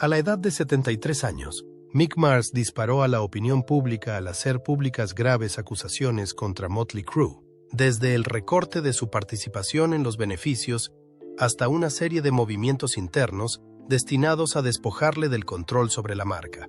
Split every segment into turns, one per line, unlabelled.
A la edad de 73 años, Mick Mars disparó a la opinión pública al hacer públicas graves acusaciones contra Motley Crue, desde el recorte de su participación en los beneficios hasta una serie de movimientos internos destinados a despojarle del control sobre la marca.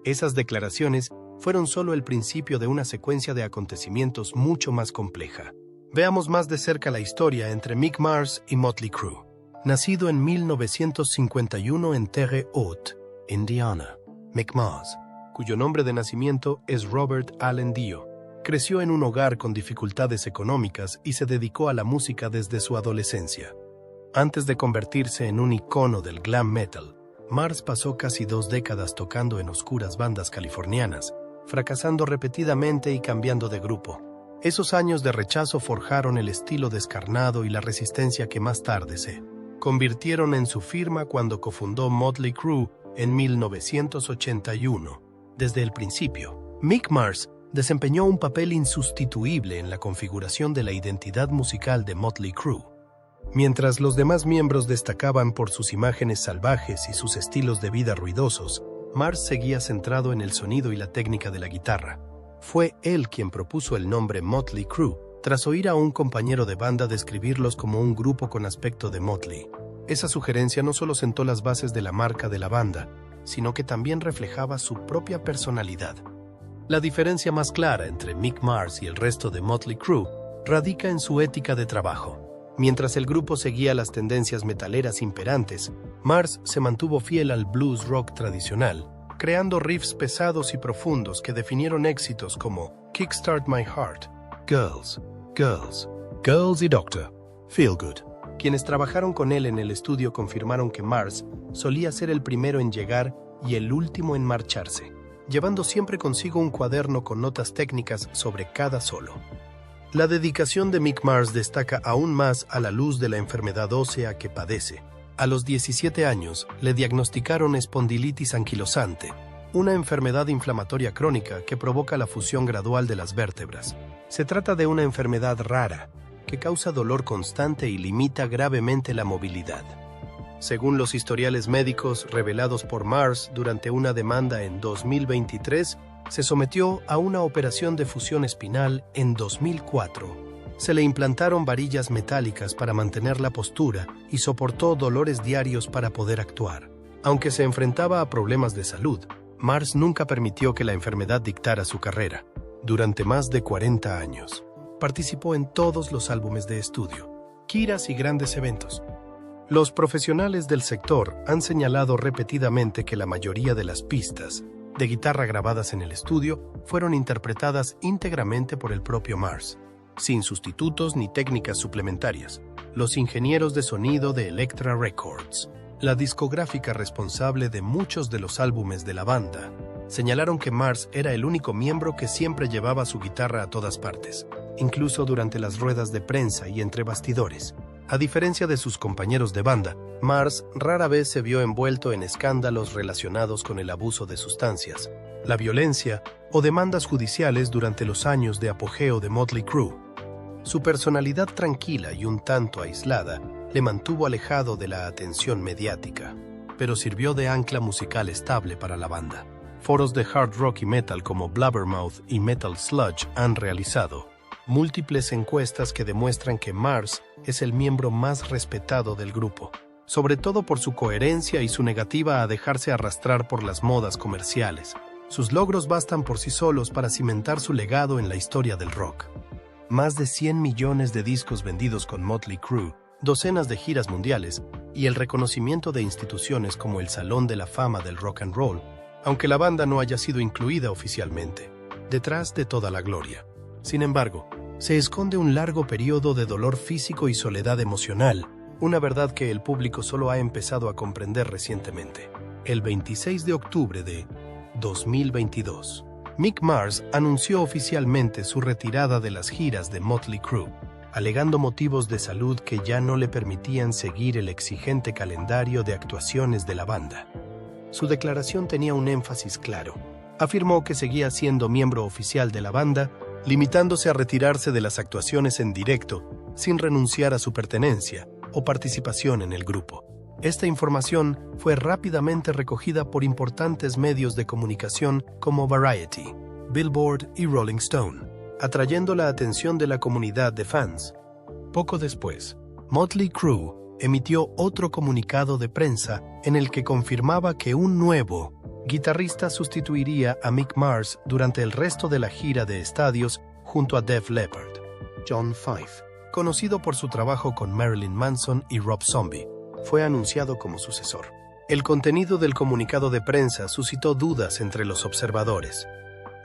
Esas declaraciones fueron solo el principio de una secuencia de acontecimientos mucho más compleja. Veamos más de cerca la historia entre Mick Mars y Motley Crue. Nacido en 1951 en Terre Haute, Indiana, Mick Mars, cuyo nombre de nacimiento es Robert Allen Dio, creció en un hogar con dificultades económicas y se dedicó a la música desde su adolescencia. Antes de convertirse en un icono del glam metal, Mars pasó casi 2 décadas tocando en oscuras bandas californianas, fracasando repetidamente y cambiando de grupo. Esos años de rechazo forjaron el estilo descarnado y la resistencia que más tarde se convirtieron en su firma cuando cofundó Motley Crue en 1981. Desde el principio, Mick Mars desempeñó un papel insustituible en la configuración de la identidad musical de Motley Crue. Mientras los demás miembros destacaban por sus imágenes salvajes y sus estilos de vida ruidosos, Mars seguía centrado en el sonido y la técnica de la guitarra. Fue él quien propuso el nombre Motley Crue, tras oír a un compañero de banda describirlos como un grupo con aspecto de Motley. Esa sugerencia no solo sentó las bases de la marca de la banda, sino que también reflejaba su propia personalidad. La diferencia más clara entre Mick Mars y el resto de Motley Crue radica en su ética de trabajo. Mientras el grupo seguía las tendencias metaleras imperantes, Mars se mantuvo fiel al blues rock tradicional, creando riffs pesados y profundos que definieron éxitos como Kickstart My Heart, Girls, Girls, Girls y Doctor, Feel Good. Quienes trabajaron con él en el estudio confirmaron que Mars solía ser el primero en llegar y el último en marcharse, llevando siempre consigo un cuaderno con notas técnicas sobre cada solo. La dedicación de Mick Mars destaca aún más a la luz de la enfermedad ósea que padece. A los 17 años le diagnosticaron espondilitis anquilosante, una enfermedad inflamatoria crónica que provoca la fusión gradual de las vértebras. Se trata de una enfermedad rara que causa dolor constante y limita gravemente la movilidad. Según los historiales médicos revelados por Mars durante una demanda en 2023, se sometió a una operación de fusión espinal en 2004. Se le implantaron varillas metálicas para mantener la postura y soportó dolores diarios para poder actuar. Aunque se enfrentaba a problemas de salud, Mars nunca permitió que la enfermedad dictara su carrera. Durante más de 40 años, participó en todos los álbumes de estudio, giras y grandes eventos. Los profesionales del sector han señalado repetidamente que la mayoría de las pistas de guitarra grabadas en el estudio fueron interpretadas íntegramente por el propio Mars, sin sustitutos ni técnicas suplementarias. Los ingenieros de sonido de Elektra Records, la discográfica responsable de muchos de los álbumes de la banda, señalaron que Mars era el único miembro que siempre llevaba su guitarra a todas partes, incluso durante las ruedas de prensa y entre bastidores. A diferencia de sus compañeros de banda, Mars rara vez se vio envuelto en escándalos relacionados con el abuso de sustancias, la violencia o demandas judiciales durante los años de apogeo de Motley Crue. Su personalidad tranquila y un tanto aislada le mantuvo alejado de la atención mediática, pero sirvió de ancla musical estable para la banda. Foros de hard rock y metal como Blabbermouth y Metal Sludge han realizado múltiples encuestas que demuestran que Mars es el miembro más respetado del grupo, sobre todo por su coherencia y su negativa a dejarse arrastrar por las modas comerciales. Sus logros bastan por sí solos para cimentar su legado en la historia del rock. Más de 100 millones de discos vendidos con Motley Crue, docenas de giras mundiales y el reconocimiento de instituciones como el Salón de la Fama del Rock and Roll, aunque la banda no haya sido incluida oficialmente. Detrás de toda la gloria, sin embargo, se esconde un largo periodo de dolor físico y soledad emocional, una verdad que el público solo ha empezado a comprender recientemente. El 26 de octubre de 2022, Mick Mars anunció oficialmente su retirada de las giras de Motley Crue, alegando motivos de salud que ya no le permitían seguir el exigente calendario de actuaciones de la banda. Su declaración tenía un énfasis claro. Afirmó que seguía siendo miembro oficial de la banda, limitándose a retirarse de las actuaciones en directo, sin renunciar a su pertenencia o participación en el grupo. Esta información fue rápidamente recogida por importantes medios de comunicación como Variety, Billboard y Rolling Stone, atrayendo la atención de la comunidad de fans. Poco después, Motley Crue emitió otro comunicado de prensa en el que confirmaba que un nuevo guitarrista sustituiría a Mick Mars durante el resto de la gira de estadios junto a Def Leppard. John Five, conocido por su trabajo con Marilyn Manson y Rob Zombie, fue anunciado como sucesor. El contenido del comunicado de prensa suscitó dudas entre los observadores.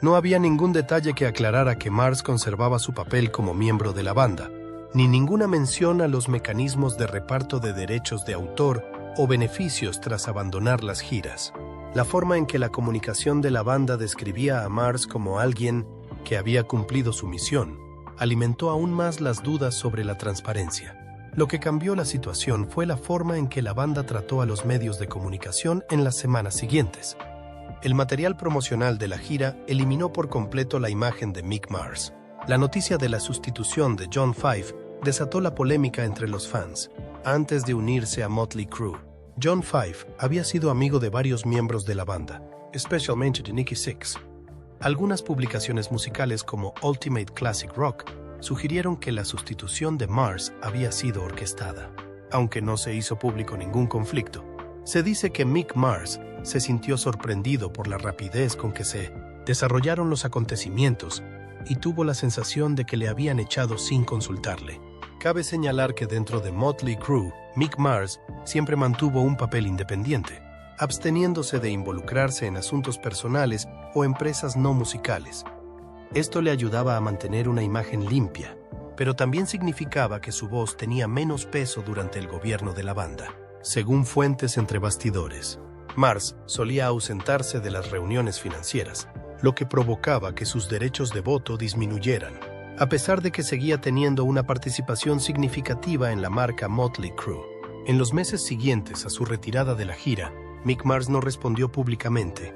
No había ningún detalle que aclarara que Mars conservaba su papel como miembro de la banda, ni ninguna mención a los mecanismos de reparto de derechos de autor o beneficios tras abandonar las giras. La forma en que la comunicación de la banda describía a Mars como alguien que había cumplido su misión alimentó aún más las dudas sobre la transparencia. Lo que cambió la situación fue la forma en que la banda trató a los medios de comunicación en las semanas siguientes. El material promocional de la gira eliminó por completo la imagen de Mick Mars. La noticia de la sustitución de John Five desató la polémica entre los fans. Antes de unirse a Motley Crue, John Five había sido amigo de varios miembros de la banda, especialmente de Nikki Sixx. Algunas publicaciones musicales como Ultimate Classic Rock sugirieron que la sustitución de Mars había sido orquestada. Aunque no se hizo público ningún conflicto, se dice que Mick Mars se sintió sorprendido por la rapidez con que se desarrollaron los acontecimientos y tuvo la sensación de que le habían echado sin consultarle. Cabe señalar que dentro de Motley Crue, Mick Mars siempre mantuvo un papel independiente, absteniéndose de involucrarse en asuntos personales o empresas no musicales. Esto le ayudaba a mantener una imagen limpia, pero también significaba que su voz tenía menos peso durante el gobierno de la banda. Según fuentes entre bastidores, Mars solía ausentarse de las reuniones financieras, lo que provocaba que sus derechos de voto disminuyeran, a pesar de que seguía teniendo una participación significativa en la marca Motley Crue. En los meses siguientes a su retirada de la gira, Mick Mars no respondió públicamente.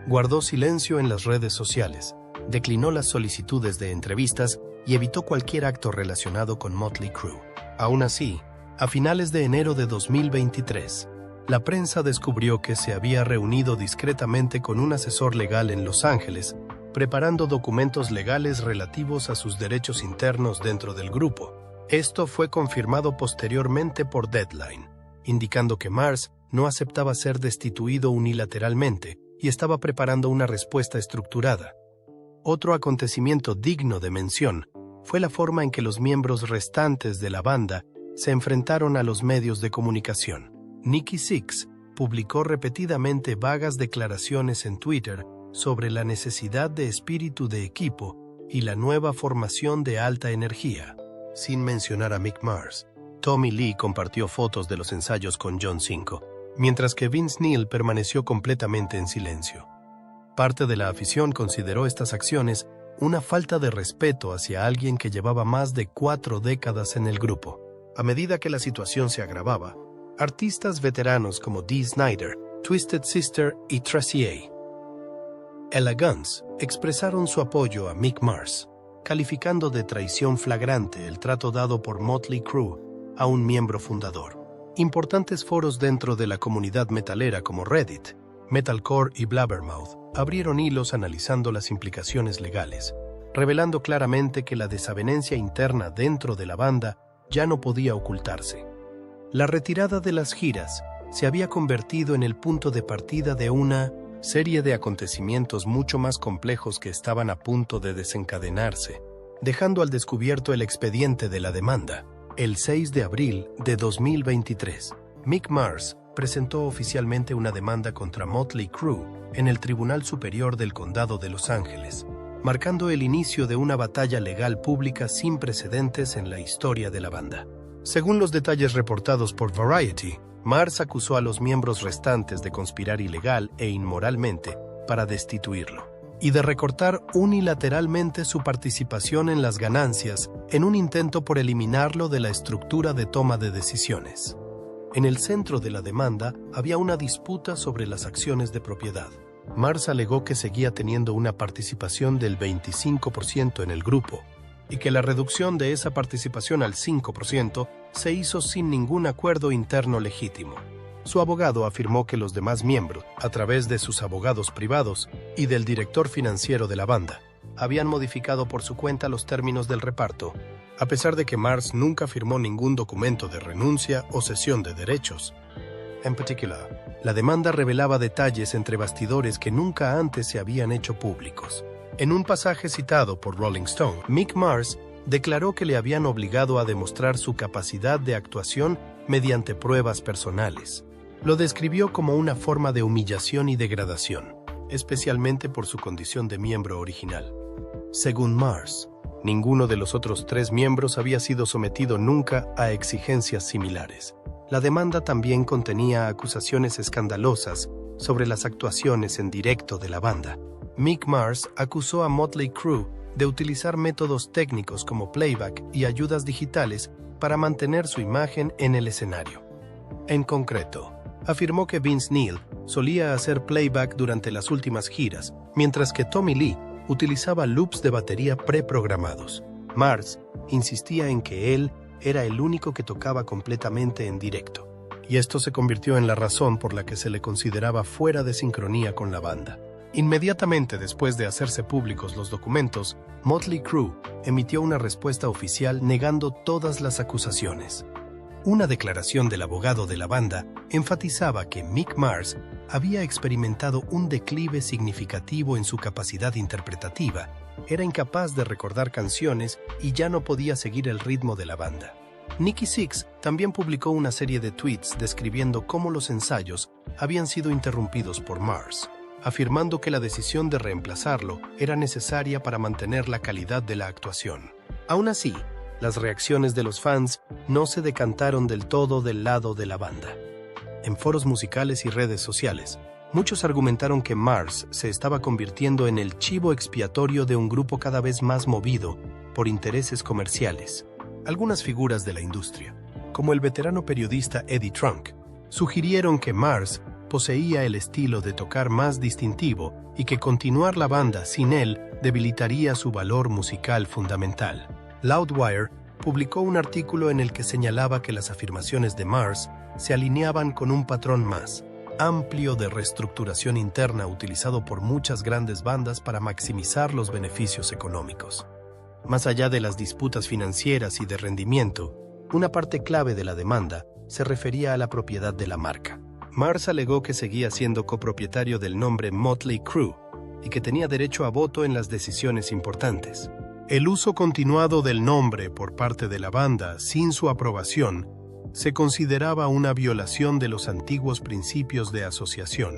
Guardó silencio en las redes sociales, declinó las solicitudes de entrevistas y evitó cualquier acto relacionado con Motley Crue. Aún así, a finales de enero de 2023, la prensa descubrió que se había reunido discretamente con un asesor legal en Los Ángeles, preparando documentos legales relativos a sus derechos internos dentro del grupo. Esto fue confirmado posteriormente por Deadline, indicando que Mars no aceptaba ser destituido unilateralmente y estaba preparando una respuesta estructurada. Otro acontecimiento digno de mención fue la forma en que los miembros restantes de la banda se enfrentaron a los medios de comunicación. Nikki Sixx publicó repetidamente vagas declaraciones en Twitter sobre la necesidad de espíritu de equipo y la nueva formación de alta energía. Sin mencionar a Mick Mars, Tommy Lee compartió fotos de los ensayos con John 5, mientras que Vince Neil permaneció completamente en silencio. Parte de la afición consideró estas acciones una falta de respeto hacia alguien que llevaba más de 4 décadas en el grupo. A medida que la situación se agravaba, artistas veteranos como Dee Snider, Twisted Sister y Tracy A. Ella Guns expresaron su apoyo a Mick Mars, calificando de traición flagrante el trato dado por Motley Crue a un miembro fundador. Importantes foros dentro de la comunidad metalera como Reddit, Metalcore y Blabbermouth abrieron hilos analizando las implicaciones legales, revelando claramente que la desavenencia interna dentro de la banda ya no podía ocultarse. La retirada de las giras se había convertido en el punto de partida de una serie de acontecimientos mucho más complejos que estaban a punto de desencadenarse, dejando al descubierto el expediente de la demanda. El 6 de abril de 2023, Mick Mars presentó oficialmente una demanda contra Motley Crue en el Tribunal Superior del Condado de Los Ángeles, marcando el inicio de una batalla legal pública sin precedentes en la historia de la banda. Según los detalles reportados por Variety, Mars acusó a los miembros restantes de conspirar ilegal e inmoralmente para destituirlo y de recortar unilateralmente su participación en las ganancias en un intento por eliminarlo de la estructura de toma de decisiones. En el centro de la demanda había una disputa sobre las acciones de propiedad. Mars alegó que seguía teniendo una participación del 25% en el grupo, y que la reducción de esa participación al 5% se hizo sin ningún acuerdo interno legítimo. Su abogado afirmó que los demás miembros, a través de sus abogados privados y del director financiero de la banda, habían modificado por su cuenta los términos del reparto, a pesar de que Mars nunca firmó ningún documento de renuncia o cesión de derechos. En particular, la demanda revelaba detalles entre bastidores que nunca antes se habían hecho públicos. En un pasaje citado por Rolling Stone, Mick Mars declaró que le habían obligado a demostrar su capacidad de actuación mediante pruebas personales. Lo describió como una forma de humillación y degradación, especialmente por su condición de miembro original. Según Mars, ninguno de los otros 3 miembros había sido sometido nunca a exigencias similares. La demanda también contenía acusaciones escandalosas sobre las actuaciones en directo de la banda. Mick Mars acusó a Motley Crue de utilizar métodos técnicos como playback y ayudas digitales para mantener su imagen en el escenario. En concreto, afirmó que Vince Neil solía hacer playback durante las últimas giras, mientras que Tommy Lee utilizaba loops de batería preprogramados. Mars insistía en que él era el único que tocaba completamente en directo, y esto se convirtió en la razón por la que se le consideraba fuera de sincronía con la banda. Inmediatamente después de hacerse públicos los documentos, Motley Crue emitió una respuesta oficial negando todas las acusaciones. Una declaración del abogado de la banda enfatizaba que Mick Mars había experimentado un declive significativo en su capacidad interpretativa, era incapaz de recordar canciones y ya no podía seguir el ritmo de la banda. Nikki Sixx también publicó una serie de tweets describiendo cómo los ensayos habían sido interrumpidos por Mars, afirmando que la decisión de reemplazarlo era necesaria para mantener la calidad de la actuación. Aún así, las reacciones de los fans no se decantaron del todo del lado de la banda. En foros musicales y redes sociales, muchos argumentaron que Mars se estaba convirtiendo en el chivo expiatorio de un grupo cada vez más movido por intereses comerciales. Algunas figuras de la industria, como el veterano periodista Eddie Trunk, sugirieron que Mars poseía el estilo de tocar más distintivo y que continuar la banda sin él debilitaría su valor musical fundamental. Loudwire publicó un artículo en el que señalaba que las afirmaciones de Mars se alineaban con un patrón más amplio de reestructuración interna utilizado por muchas grandes bandas para maximizar los beneficios económicos. Más allá de las disputas financieras y de rendimiento, una parte clave de la demanda se refería a la propiedad de la marca. Mars alegó que seguía siendo copropietario del nombre Motley Crue y que tenía derecho a voto en las decisiones importantes. El uso continuado del nombre por parte de la banda sin su aprobación se consideraba una violación de los antiguos principios de asociación.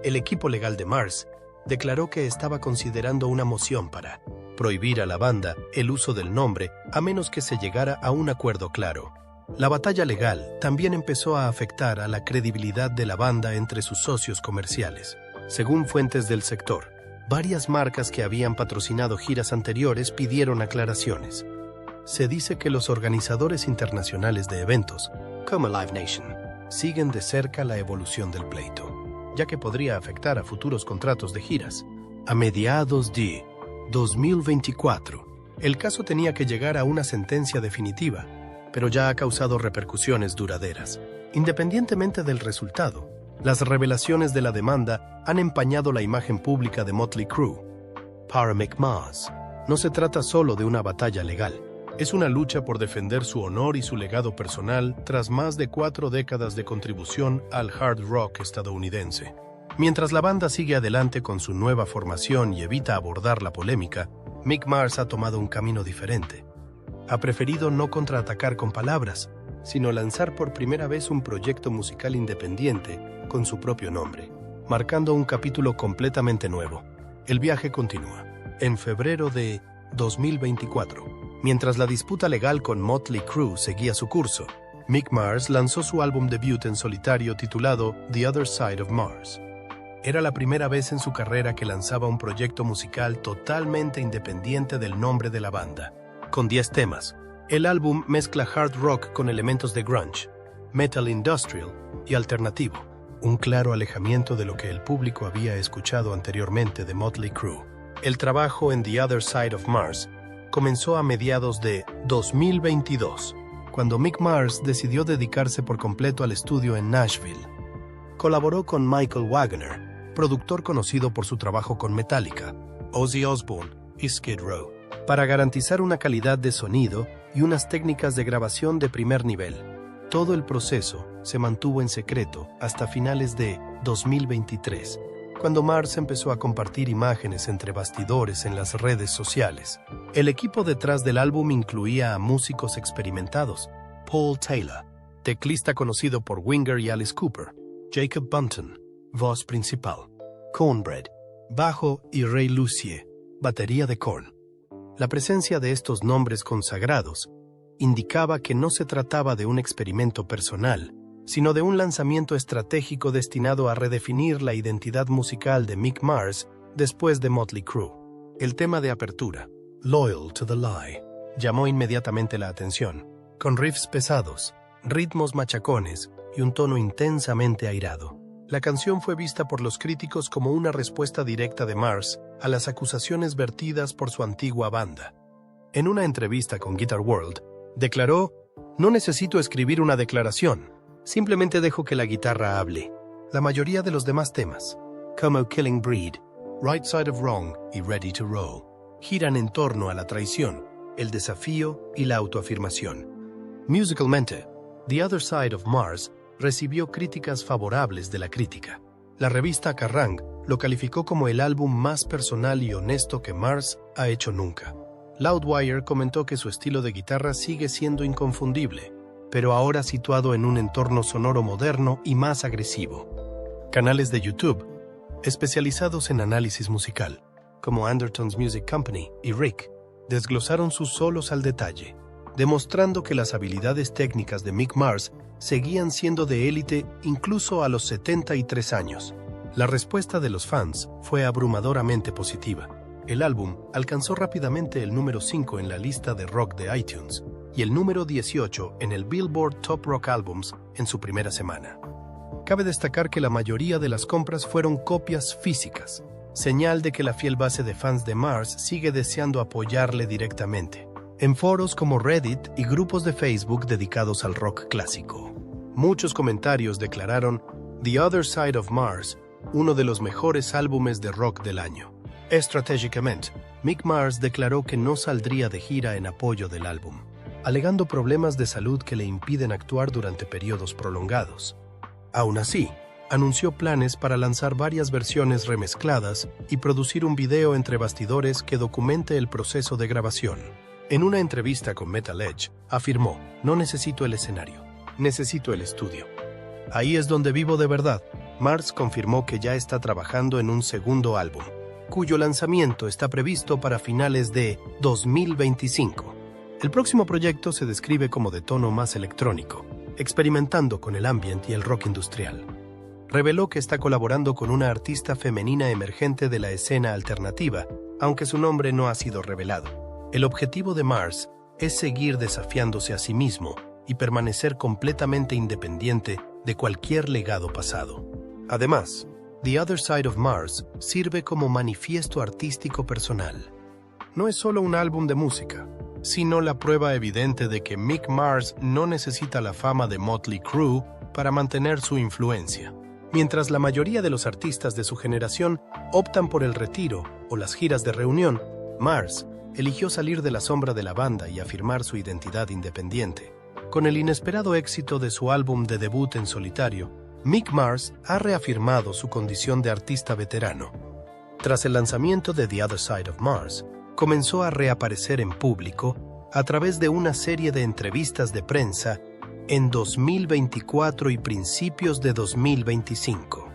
El equipo legal de Mars declaró que estaba considerando una moción para prohibir a la banda el uso del nombre a menos que se llegara a un acuerdo claro. La batalla legal también empezó a afectar a la credibilidad de la banda entre sus socios comerciales. Según fuentes del sector, varias marcas que habían patrocinado giras anteriores pidieron aclaraciones. Se dice que los organizadores internacionales de eventos, como Live Nation, siguen de cerca la evolución del pleito, ya que podría afectar a futuros contratos de giras. A mediados de 2024, el caso tenía que llegar a una sentencia definitiva, pero ya ha causado repercusiones duraderas. Independientemente del resultado, las revelaciones de la demanda han empañado la imagen pública de Motley Crue. Para Mick Mars, no se trata solo de una batalla legal. Es una lucha por defender su honor y su legado personal tras más de 4 décadas de contribución al hard rock estadounidense. Mientras la banda sigue adelante con su nueva formación y evita abordar la polémica, Mick Mars ha tomado un camino diferente. Ha preferido no contraatacar con palabras, sino lanzar por primera vez un proyecto musical independiente con su propio nombre, marcando un capítulo completamente nuevo. El viaje continúa. En febrero de 2024, mientras la disputa legal con Motley Crue seguía su curso, Mick Mars lanzó su álbum debut en solitario titulado The Other Side of Mars. Era la primera vez en su carrera que lanzaba un proyecto musical totalmente independiente del nombre de la banda. Con 10 temas, el álbum mezcla hard rock con elementos de grunge, metal industrial y alternativo, un claro alejamiento de lo que el público había escuchado anteriormente de Motley Crue. El trabajo en The Other Side of Mars comenzó a mediados de 2022, cuando Mick Mars decidió dedicarse por completo al estudio en Nashville. Colaboró con Michael Wagoner, productor conocido por su trabajo con Metallica, Ozzy Osbourne y Skid Row, para garantizar una calidad de sonido y unas técnicas de grabación de primer nivel. Todo el proceso se mantuvo en secreto hasta finales de 2023, cuando Mars empezó a compartir imágenes entre bastidores en las redes sociales. El equipo detrás del álbum incluía a músicos experimentados: Paul Taylor, teclista conocido por Winger y Alice Cooper; Jacob Bunton, voz principal; Cornbread, bajo; y Ray Lucier, batería de Korn. La presencia de estos nombres consagrados indicaba que no se trataba de un experimento personal, sino de un lanzamiento estratégico destinado a redefinir la identidad musical de Mick Mars después de Motley Crue. El tema de apertura, Loyal to the Lie, llamó inmediatamente la atención, con riffs pesados, ritmos machacones y un tono intensamente airado. La canción fue vista por los críticos como una respuesta directa de Mars a las acusaciones vertidas por su antigua banda. En una entrevista con Guitar World, declaró: "No necesito escribir una declaración, simplemente dejo que la guitarra hable". La mayoría de los demás temas, como Killing Breed, Right Side of Wrong y Ready to Roll, giran en torno a la traición, el desafío y la autoafirmación. Musicalmente, The Other Side of Mars recibió críticas favorables de la crítica. La revista Kerrang lo calificó como el álbum más personal y honesto que Mars ha hecho nunca. Loudwire comentó que su estilo de guitarra sigue siendo inconfundible, pero ahora situado en un entorno sonoro moderno y más agresivo. Canales de YouTube especializados en análisis musical, como Anderton's Music Company y Rick, desglosaron sus solos al detalle, demostrando que las habilidades técnicas de Mick Mars seguían siendo de élite incluso a los 73 años. La respuesta de los fans fue abrumadoramente positiva. El álbum alcanzó rápidamente el número 5 en la lista de rock de iTunes y el número 18 en el Billboard Top Rock Albums en su primera semana. Cabe destacar que la mayoría de las compras fueron copias físicas, señal de que la fiel base de fans de Mars sigue deseando apoyarle directamente. En foros como Reddit y grupos de Facebook dedicados al rock clásico, muchos comentarios declararon The Other Side of Mars uno de los mejores álbumes de rock del año. Estratégicamente, Mick Mars declaró que no saldría de gira en apoyo del álbum, alegando problemas de salud que le impiden actuar durante periodos prolongados. Aún así, anunció planes para lanzar varias versiones remezcladas y producir un video entre bastidores que documente el proceso de grabación. En una entrevista con Metal Edge, afirmó: "No necesito el escenario, necesito el estudio. Ahí es donde vivo de verdad". Mars confirmó que ya está trabajando en un segundo álbum, cuyo lanzamiento está previsto para finales de 2025. El próximo proyecto se describe como de tono más electrónico, experimentando con el ambient y el rock industrial. Reveló que está colaborando con una artista femenina emergente de la escena alternativa, aunque su nombre no ha sido revelado. El objetivo de Mars es seguir desafiándose a sí mismo y permanecer completamente independiente de cualquier legado pasado. Además, The Other Side of Mars sirve como manifiesto artístico personal. No es solo un álbum de música, sino la prueba evidente de que Mick Mars no necesita la fama de Motley Crue para mantener su influencia. Mientras la mayoría de los artistas de su generación optan por el retiro o las giras de reunión, Mars eligió salir de la sombra de la banda y afirmar su identidad independiente. Con el inesperado éxito de su álbum de debut en solitario, Mick Mars ha reafirmado su condición de artista veterano. Tras el lanzamiento de The Other Side of Mars, comenzó a reaparecer en público a través de una serie de entrevistas de prensa en 2024 y principios de 2025.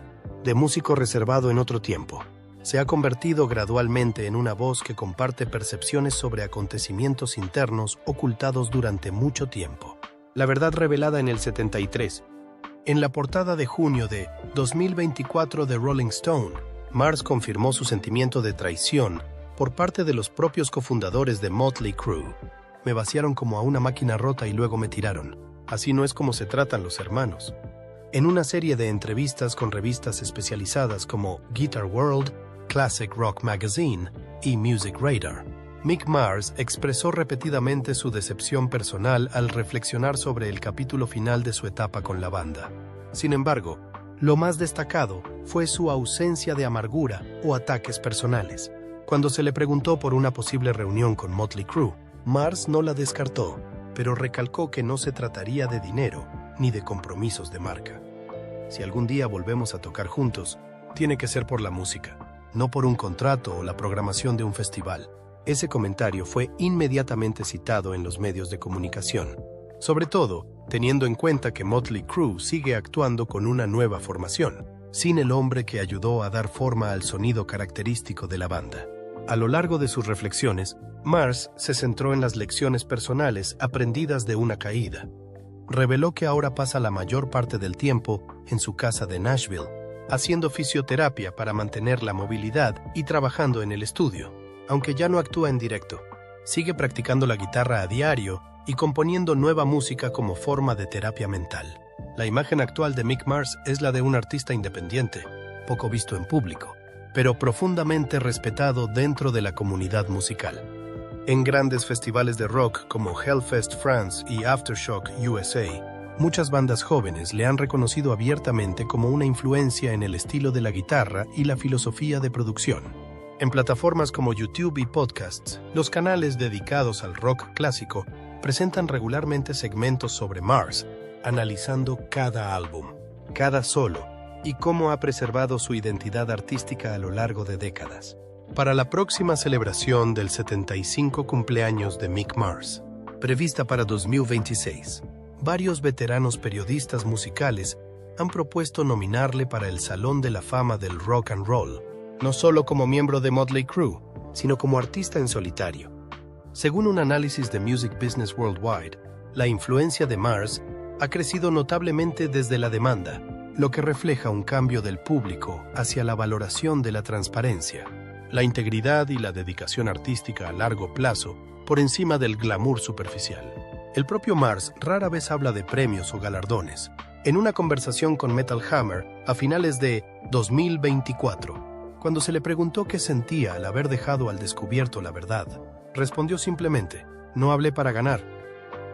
De músico reservado en otro tiempo, se ha convertido gradualmente en una voz que comparte percepciones sobre acontecimientos internos ocultados durante mucho tiempo. La verdad revelada en el 73. En la portada de junio de 2024 de Rolling Stone, Mars confirmó su sentimiento de traición por parte de los propios cofundadores de Motley Crue. "Me vaciaron como a una máquina rota y luego me tiraron. Así no es como se tratan los hermanos". En una serie de entrevistas con revistas especializadas como Guitar World, Classic Rock Magazine y Music Radar, Mick Mars expresó repetidamente su decepción personal al reflexionar sobre el capítulo final de su etapa con la banda. Sin embargo, lo más destacado fue su ausencia de amargura o ataques personales. Cuando se le preguntó por una posible reunión con Motley Crue, Mars no la descartó, pero recalcó que no se trataría de dinero ni de compromisos de marca. Si algún día volvemos a tocar juntos, tiene que ser por la música, no por un contrato o la programación de un festival. Ese comentario fue inmediatamente citado en los medios de comunicación, sobre todo teniendo en cuenta que Motley Crue sigue actuando con una nueva formación, sin el hombre que ayudó a dar forma al sonido característico de la banda. A lo largo de sus reflexiones, Mars se centró en las lecciones personales aprendidas de una caída. Reveló que ahora pasa la mayor parte del tiempo en su casa de Nashville, haciendo fisioterapia para mantener la movilidad y trabajando en el estudio. Aunque ya no actúa en directo, sigue practicando la guitarra a diario y componiendo nueva música como forma de terapia mental. La imagen actual de Mick Mars es la de un artista independiente, poco visto en público, pero profundamente respetado dentro de la comunidad musical. En grandes festivales de rock como Hellfest France y Aftershock USA, muchas bandas jóvenes le han reconocido abiertamente como una influencia en el estilo de la guitarra y la filosofía de producción. En plataformas como YouTube y podcasts, los canales dedicados al rock clásico presentan regularmente segmentos sobre Mars, analizando cada álbum, cada solo y cómo ha preservado su identidad artística a lo largo de décadas. Para la próxima celebración del 75 cumpleaños de Mick Mars, prevista para 2026, varios veteranos periodistas musicales han propuesto nominarle para el Salón de la Fama del Rock and Roll, no solo como miembro de Motley Crue, sino como artista en solitario. Según un análisis de Music Business Worldwide, la influencia de Mars ha crecido notablemente desde la demanda, lo que refleja un cambio del público hacia la valoración de la transparencia, la integridad y la dedicación artística a largo plazo por encima del glamour superficial. El propio Mars rara vez habla de premios o galardones. En una conversación con Metal Hammer a finales de 2024, cuando se le preguntó qué sentía al haber dejado al descubierto la verdad, respondió simplemente: no hablé para ganar,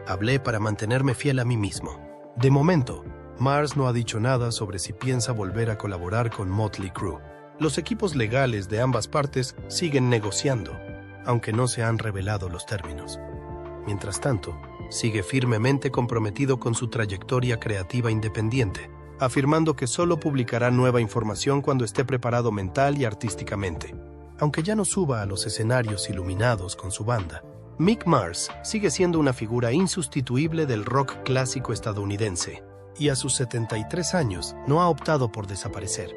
hablé para mantenerme fiel a mí mismo. De momento, Mars no ha dicho nada sobre si piensa volver a colaborar con Motley Crue. Los equipos legales de ambas partes siguen negociando, aunque no se han revelado los términos. Mientras tanto, sigue firmemente comprometido con su trayectoria creativa independiente, afirmando que solo publicará nueva información cuando esté preparado mental y artísticamente. Aunque ya no suba a los escenarios iluminados con su banda, Mick Mars sigue siendo una figura insustituible del rock clásico estadounidense, y a sus 73 años no ha optado por desaparecer.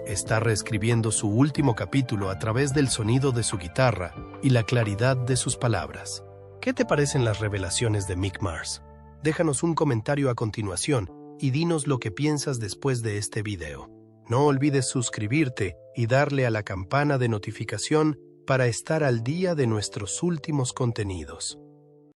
Está reescribiendo su último capítulo a través del sonido de su guitarra y la claridad de sus palabras. ¿Qué te parecen las revelaciones de Mick Mars? Déjanos un comentario a continuación y dinos lo que piensas después de este video. No olvides suscribirte y darle a la campana de notificación para estar al día de nuestros últimos contenidos.